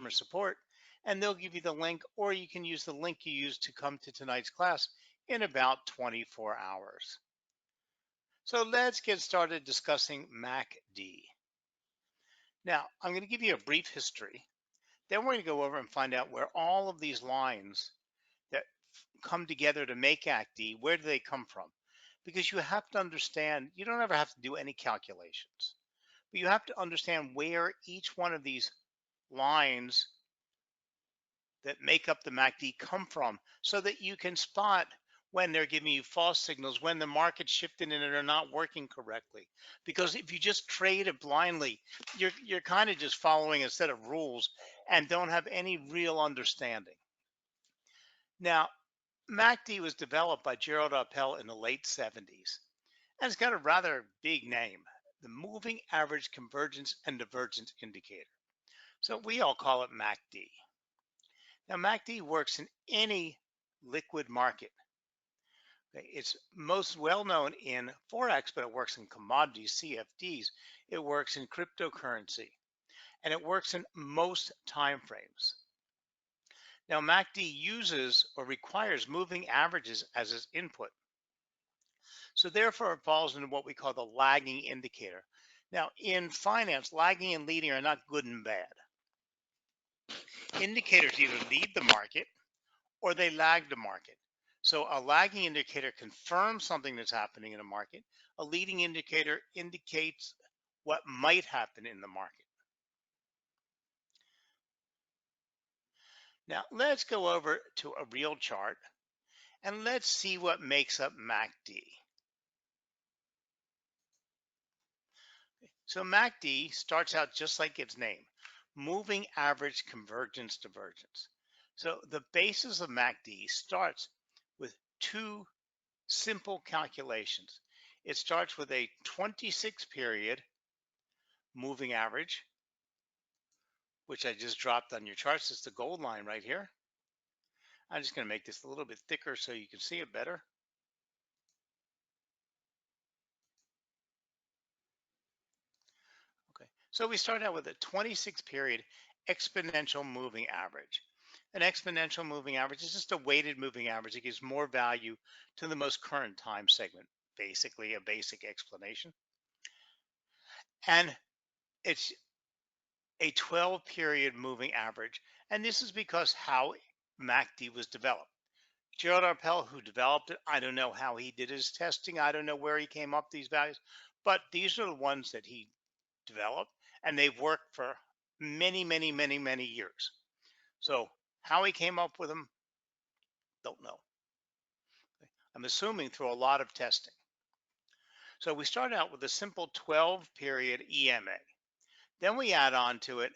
customer support, and they'll give you the link, or you can use the link you used to come to tonight's class in about 24 hours. So let's get started discussing MACD. Now, I'm going to give you a brief history. Then we're going to go over and find out where all of these lines that come together to make MACD, where do they come from? Because you have to understand, you don't ever have to do any calculations, but you have to understand where each one of these lines that make up the MACD come from, so that you can spot when they're giving you false signals, when the market's shifting and they're not working correctly. Because if you just trade it blindly, you're kind of just following a set of rules and don't have any real understanding. Now, MACD was developed by Gerald Appel in the late 70s, and it's got a rather big name, the Moving Average Convergence and Divergence Indicator. So we all call it MACD. Now, MACD works in any liquid market. It's most well known in Forex, but it works in commodities, CFDs. It works in cryptocurrency, and it works in most time frames. Now, MACD uses or requires moving averages as its input. So therefore, it falls into what we call the lagging indicator. Now, in finance, lagging and leading are not good and bad. Indicators either lead the market or they lag the market. So a lagging indicator confirms something that's happening in a market. A leading indicator indicates what might happen in the market. Now let's go over to a real chart and let's see what makes up MACD. So MACD starts out just like its name, Moving Average Convergence Divergence. So the basis of MACD starts with two simple calculations. It starts with a 26 period moving average, which I just dropped on your charts. It's the gold line right here. I'm just going to make this a little bit thicker so you can see it better. Okay, so we start out with a 26 period exponential moving average. An exponential moving average is just a weighted moving average. It gives more value to the most current time segment, basically a basic explanation. And it's a 12 period moving average. And this is because how MACD was developed. Gerald Appel, who developed it, I don't know how he did his testing. I don't know where he came up with these values, but these are the ones that he developed, and they've worked for many, many, many, many years. So how he came up with them, don't know. I'm assuming through a lot of testing. So we start out with a simple 12 period EMA. Then we add on to it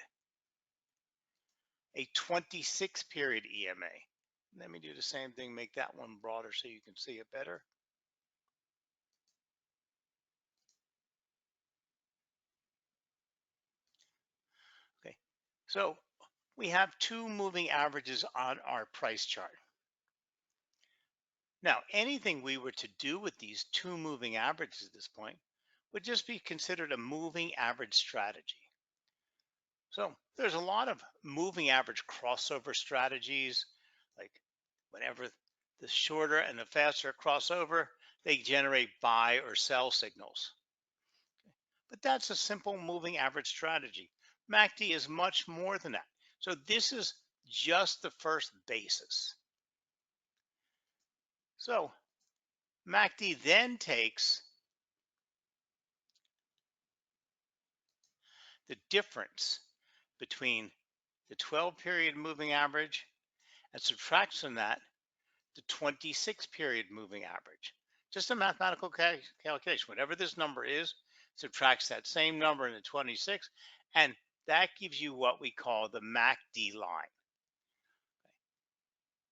a 26 period EMA. Let me do the same thing, make that one broader so you can see it better. Okay, so we have two moving averages on our price chart. Now, anything we were to do with these two moving averages at this point would just be considered a moving average strategy. So there's a lot of moving average crossover strategies, like whenever the shorter and the faster crossover, they generate buy or sell signals. But that's a simple moving average strategy. MACD is much more than that. So this is just the first basis. So MACD then takes the difference between the 12 period moving average and subtracts from that the 26 period moving average. Just a mathematical calculation. Whatever this number is, subtracts that same number in the 26, and that gives you what we call the MACD line.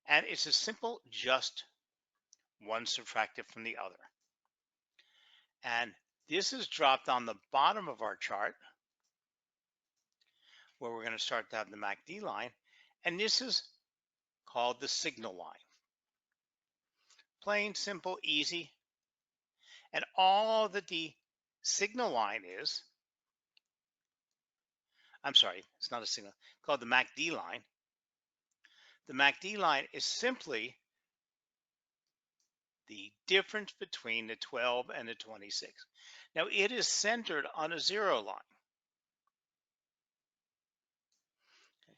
And it's a simple just one subtracted from the other. And this is dropped on the bottom of our chart, where we're going to start to have the MACD line. And this is called the signal line. Plain, simple, easy. And all that the signal line is I'm sorry, it's not a signal, called the MACD line. The MACD line is simply the difference between the 12 and the 26. Now it is centered on a zero line. Okay.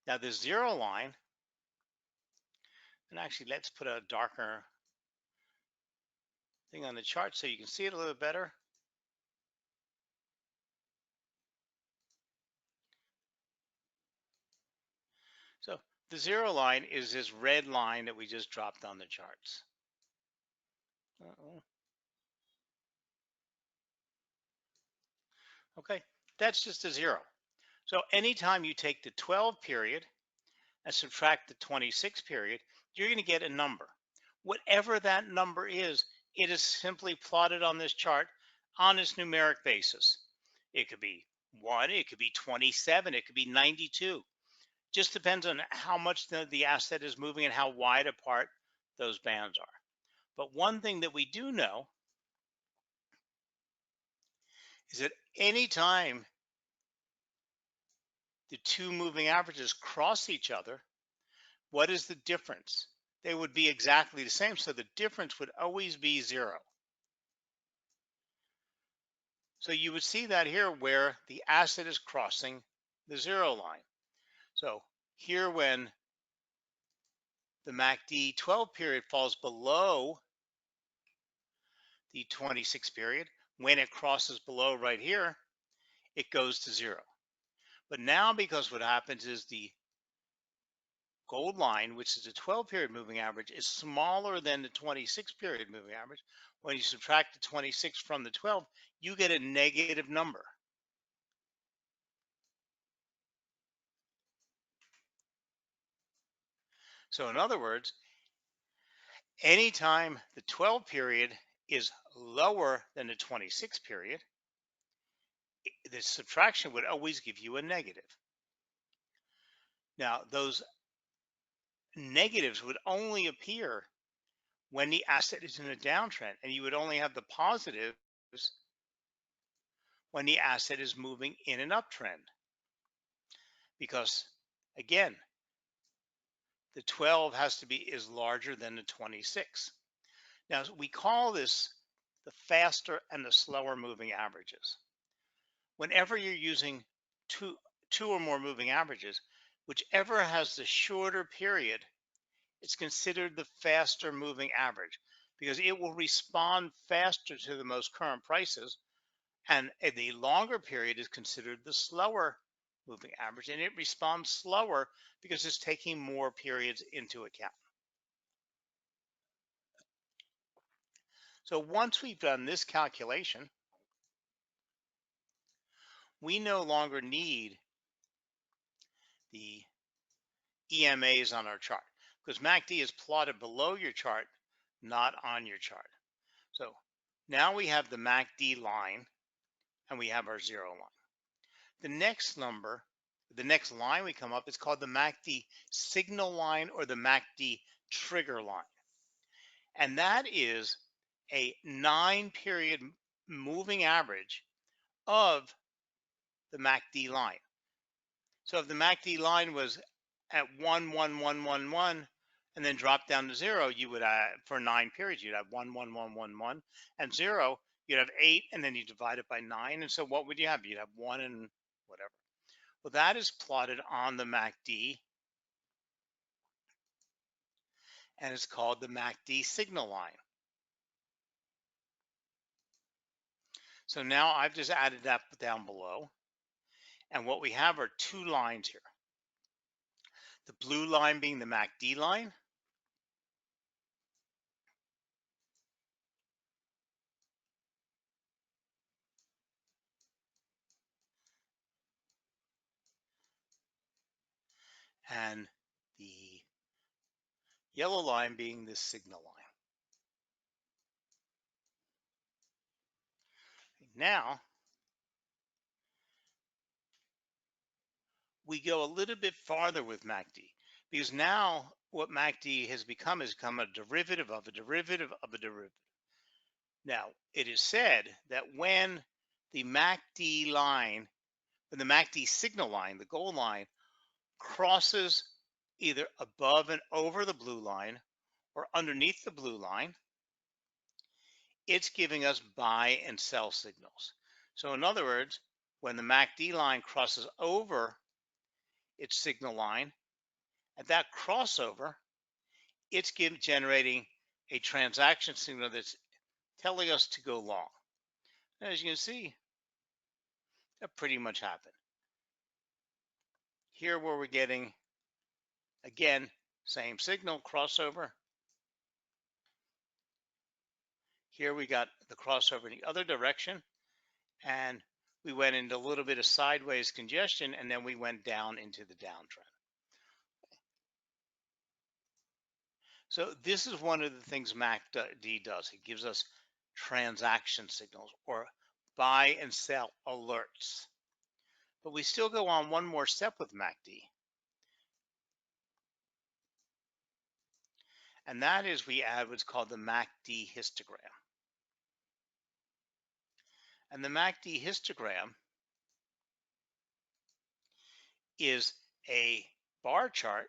Now the zero line, and actually let's put a darker thing on the chart so you can see it a little bit better. So the zero line is this red line that we just dropped on the charts. Uh-oh. Okay, that's just a zero. So anytime you take the 12 period and subtract the 26 period, you're going to get a number. Whatever that number is, it is simply plotted on this chart on its numeric basis. It could be 1, it could be 27, it could be 92. Just depends on how much the asset is moving and how wide apart those bands are. But one thing that we do know is that anytime the two moving averages cross each other, what is the difference? They would be exactly the same. So the difference would always be zero. So you would see that here where the asset is crossing the zero line. So here when the MACD 12 period falls below the 26 period, when it crosses below right here, it goes to zero. But now because what happens is the gold line, which is a 12 period moving average, is smaller than the 26 period moving average. When you subtract the 26 from the 12, you get a negative number. So in other words, anytime the 12 period is lower than the 26 period, the subtraction would always give you a negative. Now, those negatives would only appear when the asset is in a downtrend, and you would only have the positives when the asset is moving in an uptrend. Because again, the 12 has to be is larger than the 26. Now, we call this the faster and the slower moving averages. Whenever you're using two or more moving averages, whichever has the shorter period, it's considered the faster moving average because it will respond faster to the most current prices, and the longer period is considered the slower moving average, and it responds slower because it's taking more periods into account. So once we've done this calculation, we no longer need the EMAs on our chart because MACD is plotted below your chart, not on your chart. So now we have the MACD line and we have our zero line. The next number, the next line we come up is called the MACD signal line or the MACD trigger line. And that is a 9-period moving average of the MACD line. So if the MACD line was at 1, 1, 1, 1, 1, and then drop down to zero, you would for 9 periods, you'd have 1, 1, 1, 1, 1, and zero, you'd have 8, and then you divide it by 9. And so what would you have? You'd have 1 and whatever. Well, that is plotted on the MACD, and it's called the MACD signal line. So now I've just added that down below. And what we have are two lines here. The blue line being the MACD line, and the yellow line being the signal line. Now, we go a little bit farther with MACD because now what MACD has become a derivative of a derivative of a derivative. Now, it is said that when the MACD line when the MACD signal line, the gold line, crosses either above and over the blue line or underneath the blue line, it's giving us buy and sell signals. So in other words, when the MACD line crosses over its signal line, at that crossover, it's generating a transaction signal that's telling us to go long. And as you can see, that pretty much happened. Here where we're getting, again, same signal, crossover. Here we got the crossover in the other direction, and we went into a little bit of sideways congestion, and then we went down into the downtrend. So this is one of the things MACD does. It gives us transaction signals or buy and sell alerts. But we still go on one more step with MACD. And that is we add what's called the MACD histogram. And the MACD histogram is a bar chart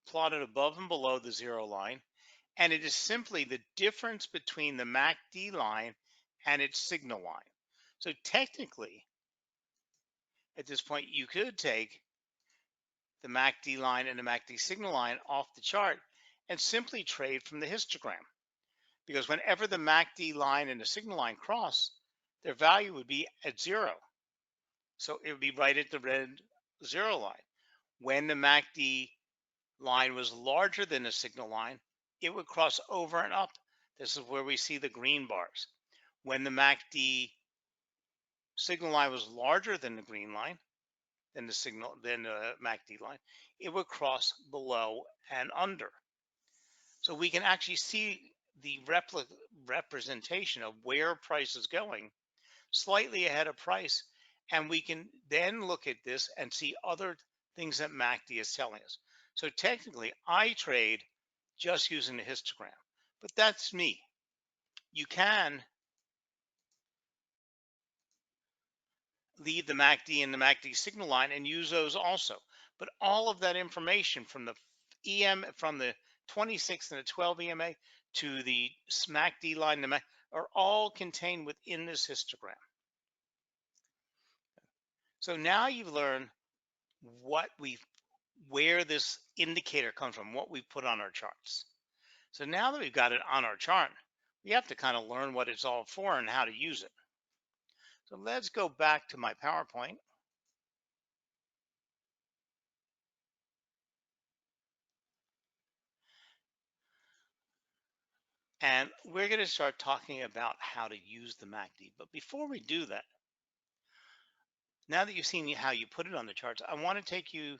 plotted above and below the zero line. And it is simply the difference between the MACD line and its signal line. So technically, at this point, you could take the MACD line and the MACD signal line off the chart and simply trade from the histogram. Because whenever the MACD line and the signal line cross, their value would be at zero. So it would be right at the red zero line. When the MACD line was larger than the signal line, it would cross over and up. This is where we see the green bars. When the MACD signal line was larger than the green line, than the MACD line, it would cross below and under. So we can actually see the representation of where price is going slightly ahead of price. And we can then look at this and see other things that MACD is telling us. So technically, I trade just using the histogram, but that's me. You can leave the MACD and the MACD signal line and use those also. But all of that information from the from the 26 and the 12 EMA to the MACD line are all contained within this histogram. So now you've learned where this indicator comes from, what we put on our charts. So now that we've got it on our chart, we have to kind of learn what it's all for and how to use it. So let's go back to my PowerPoint. And we're going to start talking about how to use the MACD. But before we do that, now that you've seen how you put it on the charts, I want to take you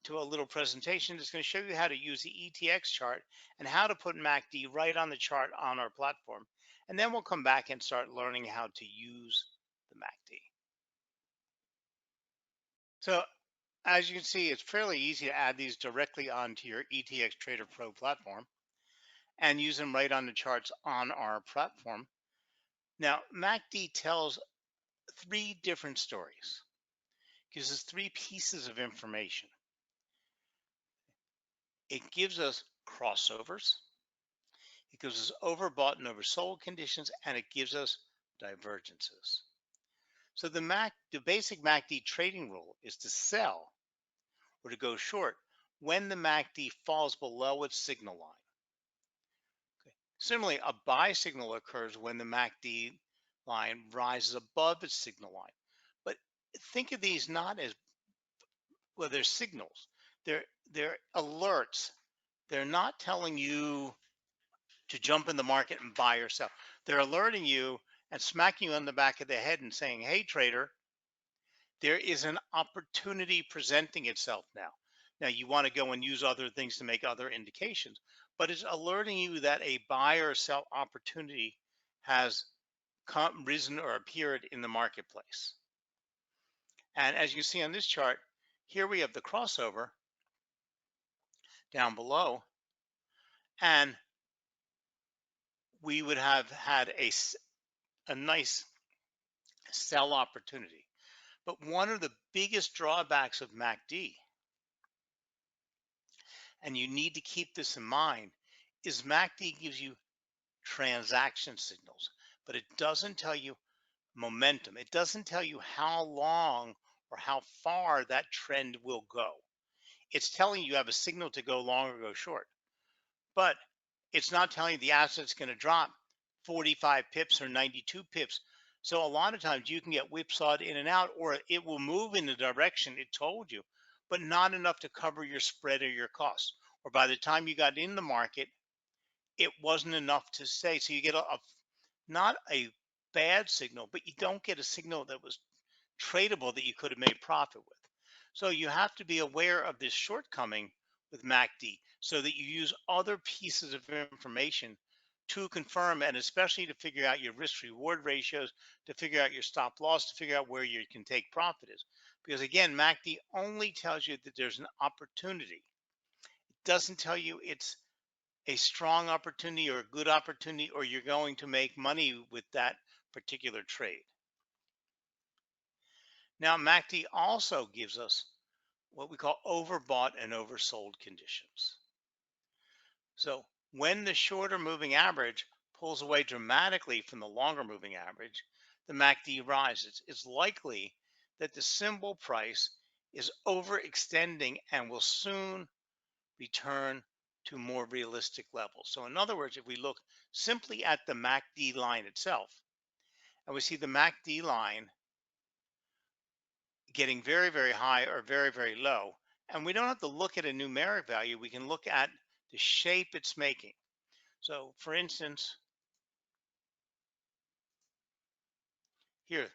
to a little presentation that's going to show you how to use the ETX chart and how to put MACD right on the chart on our platform. And then we'll come back and start learning how to use the MACD. So as you can see, it's fairly easy to add these directly onto your ETX Trader Pro platform and use them right on the charts on our platform. Now, MACD tells three different stories, gives us three pieces of information. It gives us crossovers, it gives us overbought and oversold conditions, and it gives us divergences. So the basic MACD trading rule is to sell or to go short when the MACD falls below its signal line. Okay. Similarly, a buy signal occurs when the MACD line rises above its signal line. But think of these not as, well, they're signals. They're alerts. They're not telling you to jump in the market and buy or sell. They're alerting you and smacking you on the back of the head and saying, hey, trader, there is an opportunity presenting itself now. Now, you want to go and use other things to make other indications, but it's alerting you that a buy or sell opportunity has risen or appeared in the marketplace. And as you see on this chart, here we have the crossover down below, and we would have had a nice sell opportunity. But one of the biggest drawbacks of MACD, and you need to keep this in mind, is MACD gives you transaction signals, but it doesn't tell you momentum. It doesn't tell you how long or how far that trend will go. It's telling you have a signal to go long or go short, but it's not telling you the asset's going to drop 45 pips or 92 pips. So a lot of times you can get whipsawed in and out, or it will move in the direction it told you, but not enough to cover your spread or your costs. Or by the time you got in the market, it wasn't enough to say. So you get not a bad signal, but you don't get a signal that was tradable that you could have made profit with. So you have to be aware of this shortcoming with MACD so that you use other pieces of information to confirm, and especially to figure out your risk reward ratios, to figure out your stop loss, to figure out where you can take profit is. Because again, MACD only tells you that there's an opportunity. It doesn't tell you it's a strong opportunity or a good opportunity or you're going to make money with that particular trade. Now, MACD also gives us what we call overbought and oversold conditions. So when the shorter moving average pulls away dramatically from the longer moving average, the MACD rises. It's likely that the symbol price is overextending and will soon return to more realistic levels. So in other words, if we look simply at the MACD line itself, and we see the MACD line getting very, very high or very, very low, and we don't have to look at a numeric value, we can look at the shape it's making. So for instance, here,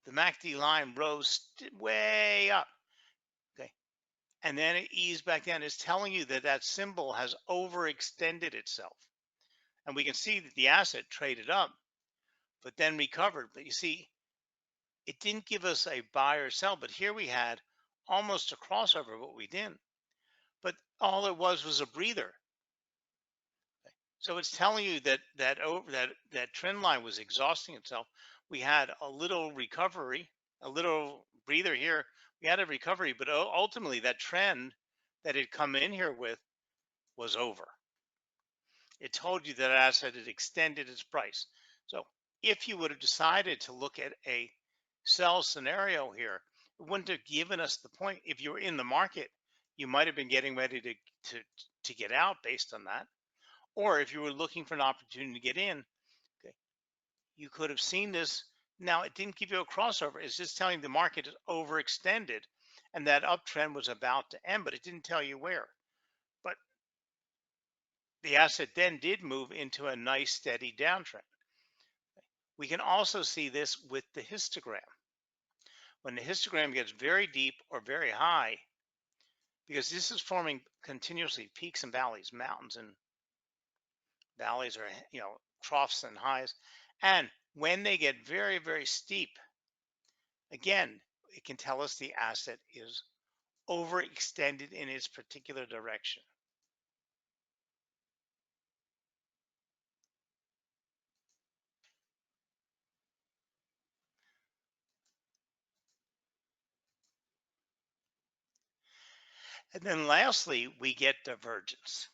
the MACD line rose way up, okay, and then it eased back down. It's telling you that that symbol has overextended itself. And we can see that the asset traded up, but then recovered. But you see, it didn't give us a buy or sell, but here we had almost a crossover, what we did. But all it was a breather. So it's telling you that that trend line was exhausting itself. We had a little recovery, a little breather here. We had a recovery, but ultimately that trend that had come in here with was over. It told you that asset had extended its price. So if you would have decided to look at a sell scenario here, it wouldn't have given us the point. If you were in the market, you might have been getting ready to get out based on that. Or if you were looking for an opportunity to get in, okay, you could have seen this. Now, it didn't give you a crossover. It's just telling the market is overextended and that uptrend was about to end, but it didn't tell you where. But the asset then did move into a nice steady downtrend. We can also see this with the histogram. When the histogram gets very deep or very high, because this is forming continuously peaks and valleys, mountains and valleys, or troughs and highs. And when they get very, very steep, again, it can tell us the asset is overextended in its particular direction. And then lastly, we get divergence.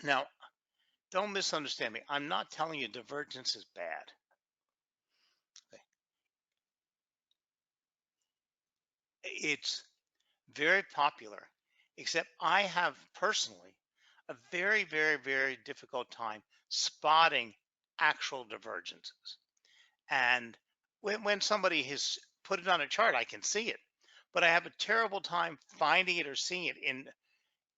Now, don't misunderstand me. I'm not telling you divergence is bad. It's very popular, except I have personally a very, very, very difficult time spotting actual divergences. And when somebody has put it on a chart, I can see it, but I have a terrible time finding it or seeing it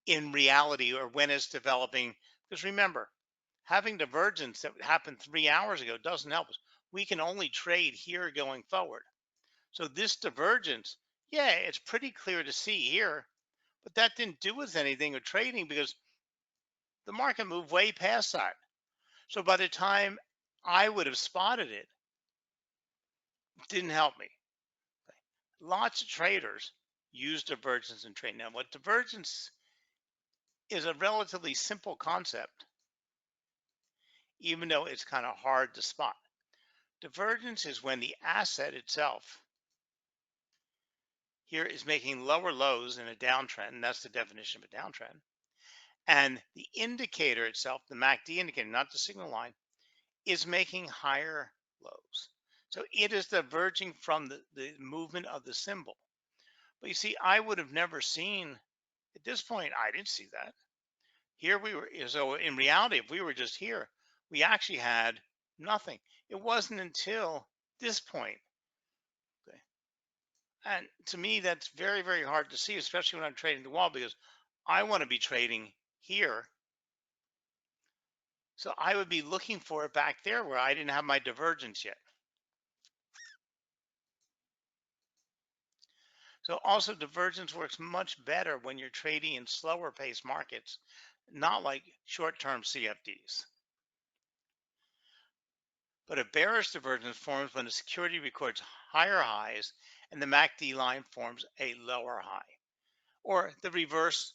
in reality or when it's developing. Because remember, having divergence that happened 3 hours ago doesn't help us. We can only trade here going forward. So this divergence, yeah, it's pretty clear to see here, but that didn't do us anything with trading because the market moved way past that. So by the time I would have spotted it, it didn't help me. Lots of traders use divergence in trade. Now, what divergence is, a relatively simple concept, even though it's kind of hard to spot. Divergence is when the asset itself here is making lower lows in a downtrend, and that's the definition of a downtrend. And the indicator itself, the MACD indicator, not the signal line, is making higher lows. So it is diverging from the movement of the symbol. But you see, I would have never seen, at this point, I didn't see that. Here we were, so in reality, if we were just here, we actually had nothing. It wasn't until this point. Okay. And to me, that's very, very hard to see, especially when I'm trading the wall, because I want to be trading here. So I would be looking for it back there where I didn't have my divergence yet. So also divergence works much better when you're trading in slower paced markets, not like short-term CFDs. But a bearish divergence forms when the security records higher highs and the MACD line forms a lower high. Or the reverse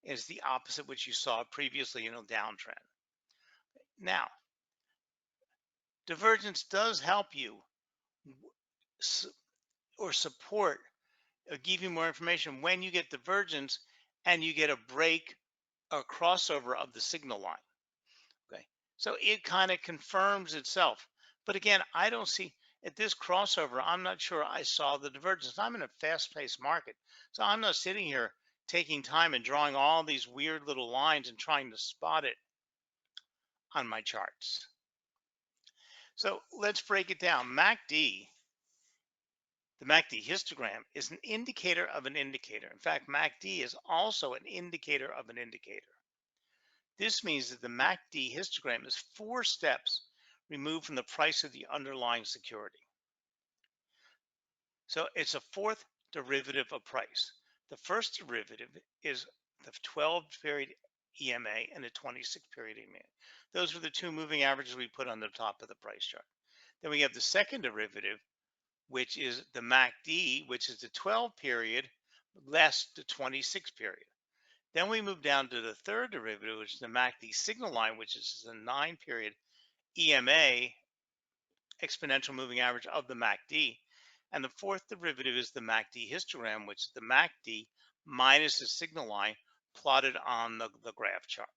is the opposite, which you saw previously in a downtrend. Now, divergence does help you or support or give you more information when you get divergence and you get a break or crossover of the signal line. Okay, so it kind of confirms itself. But again, I don't see at this crossover, I'm not sure I saw the divergence. I'm in a fast-paced market, so I'm not sitting here taking time and drawing all these weird little lines and trying to spot it on my charts. So let's break it down. MACD, the MACD histogram, is an indicator of an indicator. In fact, MACD is also an indicator of an indicator. This means that the MACD histogram is 4 steps removed from the price of the underlying security. So it's a fourth derivative of price. The first derivative is the 12-period EMA and the 26-period EMA. Those are the two moving averages we put on the top of the price chart. Then we have the second derivative, which is the MACD, which is the 12-period less the 26-period. Then we move down to the third derivative, which is the MACD signal line, which is the 9-period EMA, exponential moving average of the MACD. And the fourth derivative is the MACD histogram, which is the MACD minus the signal line plotted on the graph chart.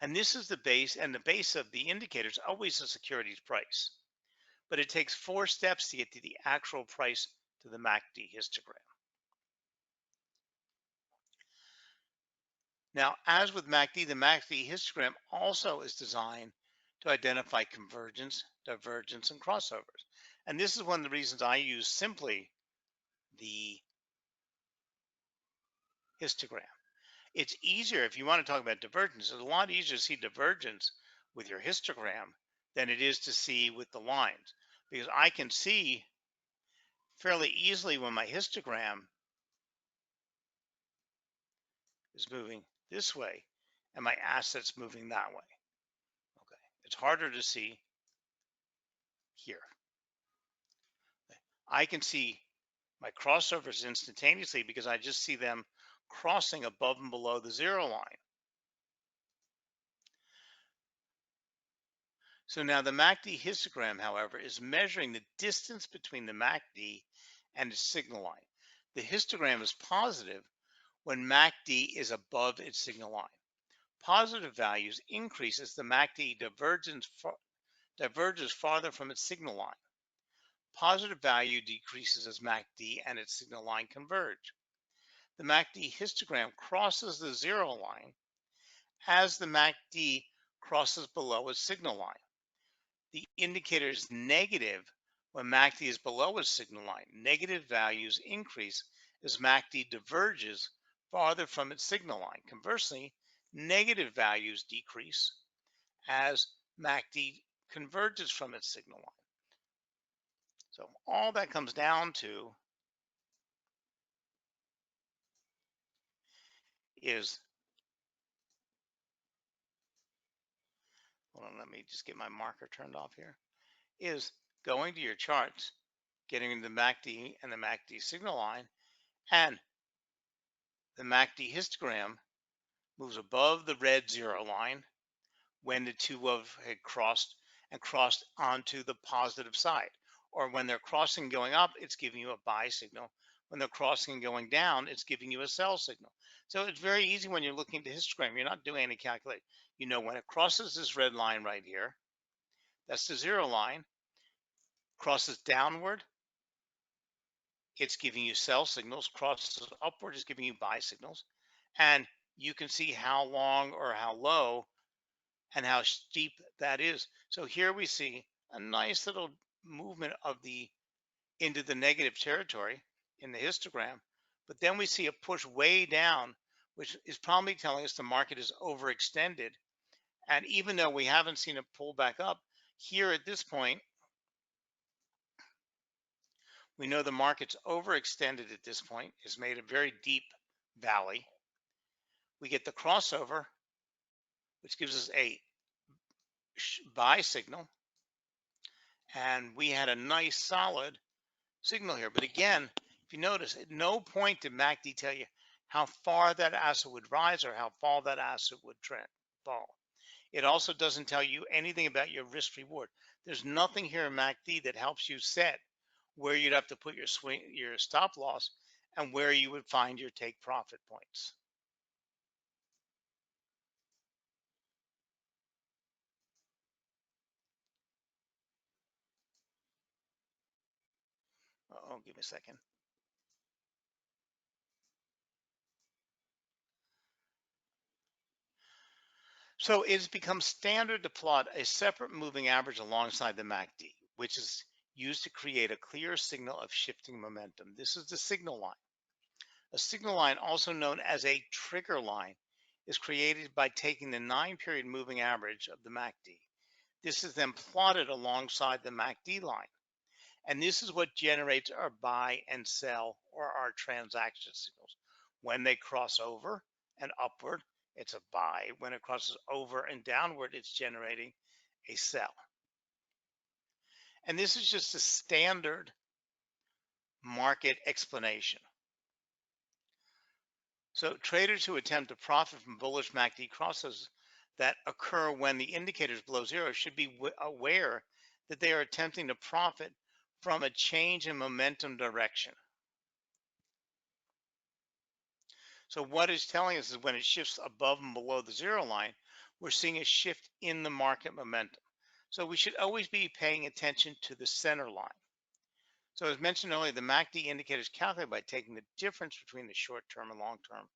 And this is the base, and the base of the indicator is always the security's price. But it takes 4 steps to get to the actual price to the MACD histogram. Now, as with MACD, the MACD histogram also is designed to identify convergence, divergence, and crossovers. And this is one of the reasons I use simply the histogram. It's easier if you want to talk about divergence. It's a lot easier to see divergence with your histogram than it is to see with the lines, because I can see fairly easily when my histogram is moving this way and my assets moving that way. Okay, it's harder to see here. I can see my crossovers instantaneously because I just see them crossing above and below the zero line. So now the MACD histogram, however, is measuring the distance between the MACD and its signal line. The histogram is positive when MACD is above its signal line. Positive values increase as the MACD diverges farther from its signal line. Positive value decreases as MACD and its signal line converge. The MACD histogram crosses the zero line as the MACD crosses below its signal line. The indicator is negative when MACD is below its signal line. Negative values increase as MACD diverges farther from its signal line. Conversely, negative values decrease as MACD converges from its signal line. So all that comes down to is, hold on, let me just get my marker turned off here, is going to your charts, getting the MACD and the MACD signal line, and the MACD histogram moves above the red zero line when the two had crossed, and crossed onto the positive side. Or when they're crossing going up, it's giving you a buy signal. When they're crossing and going down, it's giving you a sell signal. So it's very easy when you're looking at the histogram. You're not doing any calculation. You know when it crosses this red line right here, that's the zero line, crosses downward, it's giving you sell signals, crosses upward is giving you buy signals. And you can see how long or how low and how steep that is. So here we see a nice little movement of the into the negative territory in the histogram, but then we see a push way down, which is probably telling us the market is overextended. And even though we haven't seen it pull back up here at this point, we know the market's overextended at this point. It's made a very deep valley. We get the crossover, which gives us a buy signal, and we had a nice solid signal here. But again, if you notice, at no point did MACD tell you how far that asset would rise or how far that asset would trend fall. It also doesn't tell you anything about your risk reward. There's nothing here in MACD that helps you set where you'd have to put your swing, your stop loss, and where you would find your take profit points. Oh, give me a second. So it's become standard to plot a separate moving average alongside the MACD, which is used to create a clear signal of shifting momentum. This is the signal line. A signal line, also known as a trigger line, is created by taking the 9-period moving average of the MACD. This is then plotted alongside the MACD line. And this is what generates our buy and sell or our transaction signals. When they cross over and upward, it's a buy. When it crosses over and downward, it's generating a sell. And this is just a standard market explanation. So traders who attempt to profit from bullish MACD crosses that occur when the indicator is below zero should be aware that they are attempting to profit from a change in momentum direction. So what it's telling us is when it shifts above and below the zero line, we're seeing a shift in the market momentum. So we should always be paying attention to the center line. So as mentioned earlier, the MACD indicator is calculated by taking the difference between the short term and long term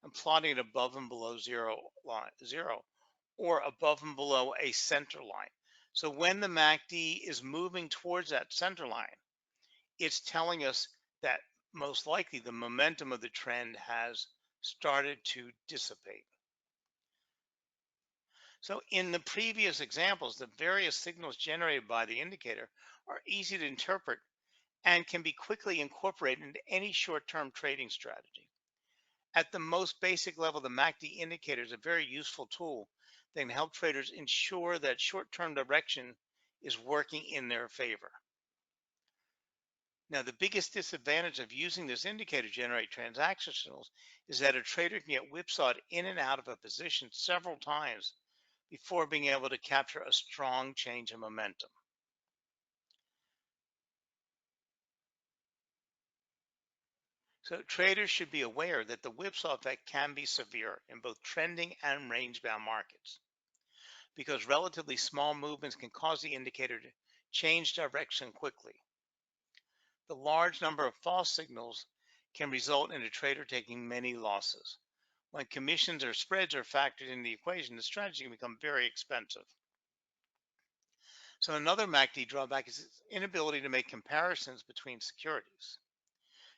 and plotting it above and below zero, or above and below a center line. So when the MACD is moving towards that center line, it's telling us that most likely the momentum of the trend has started to dissipate. So in the previous examples, the various signals generated by the indicator are easy to interpret and can be quickly incorporated into any short-term trading strategy. At the most basic level, the MACD indicator is a very useful tool that can help traders ensure that short-term direction is working in their favor. Now, the biggest disadvantage of using this indicator to generate transaction signals is that a trader can get whipsawed in and out of a position several times before being able to capture a strong change in momentum. So traders should be aware that the whipsaw effect can be severe in both trending and range-bound markets because relatively small movements can cause the indicator to change direction quickly. The large number of false signals can result in a trader taking many losses. When commissions or spreads are factored in the equation, the strategy can become very expensive. So another MACD drawback is its inability to make comparisons between securities.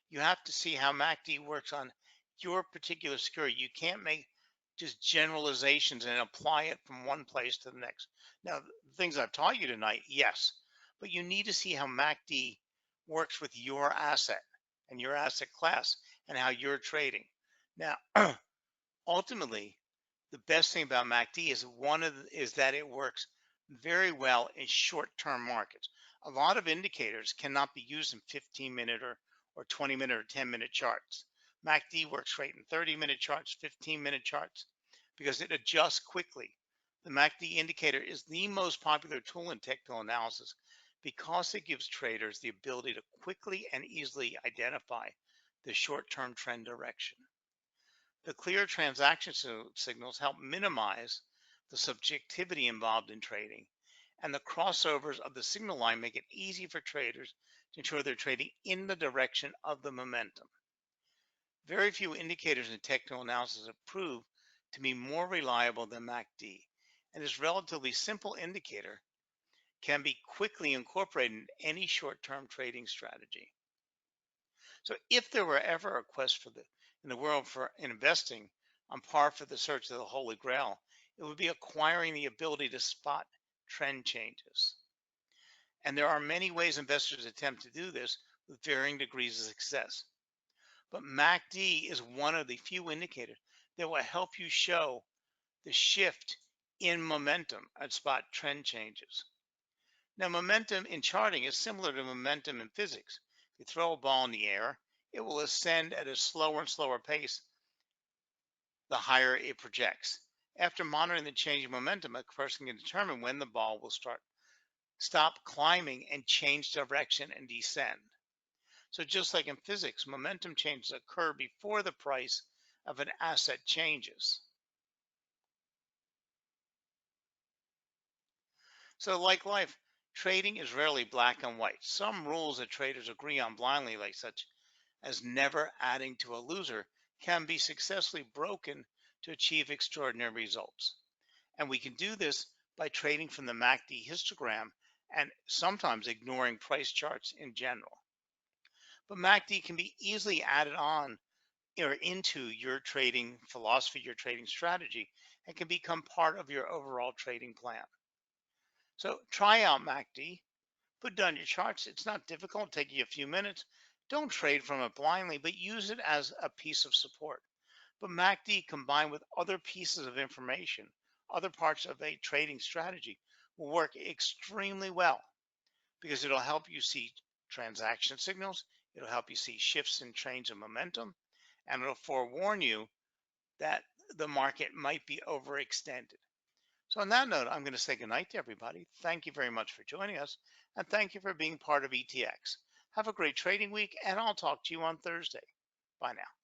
You have to see how MACD works on your particular security. You can't make just generalizations and apply it from one place to the next. Now, the things I've taught you tonight, yes, but you need to see how MACD works with your asset and your asset class and how you're trading. Now, ultimately, the best thing about MACD is that it works very well in short-term markets. A lot of indicators cannot be used in 15-minute or 20-minute or 10-minute charts. MACD works great in 30-minute charts, 15-minute charts, because it adjusts quickly. The MACD indicator is the most popular tool in technical analysis because it gives traders the ability to quickly and easily identify the short-term trend direction. The clear transaction signals help minimize the subjectivity involved in trading, and the crossovers of the signal line make it easy for traders to ensure they're trading in the direction of the momentum. Very few indicators in technical analysis have proved to be more reliable than MACD, and this relatively simple indicator can be quickly incorporated in any short-term trading strategy. So if there were ever a quest in the world for investing on par for the search of the Holy Grail, it would be acquiring the ability to spot trend changes. And there are many ways investors attempt to do this with varying degrees of success. But MACD is one of the few indicators that will help you show the shift in momentum and spot trend changes. Now, momentum in charting is similar to momentum in physics. If you throw a ball in the air, it will ascend at a slower and slower pace the higher it projects. After monitoring the change in momentum, a person can determine when the ball will stop climbing and change direction and descend. So just like in physics, momentum changes occur before the price of an asset changes. So like life, trading is rarely black and white. Some rules that traders agree on blindly, like such as never adding to a loser, can be successfully broken to achieve extraordinary results. And we can do this by trading from the MACD histogram and sometimes ignoring price charts in general. But MACD can be easily added on or into your trading philosophy, your trading strategy, and can become part of your overall trading plan. So try out MACD, put down your charts. It's not difficult, take you a few minutes. Don't trade from it blindly, but use it as a piece of support. But MACD combined with other pieces of information, other parts of a trading strategy will work extremely well because it'll help you see transaction signals. It'll help you see shifts in change of momentum, and it'll forewarn you that the market might be overextended. So on that note, I'm going to say goodnight to everybody. Thank you very much for joining us, and thank you for being part of ETX. Have a great trading week, and I'll talk to you on Thursday. Bye now.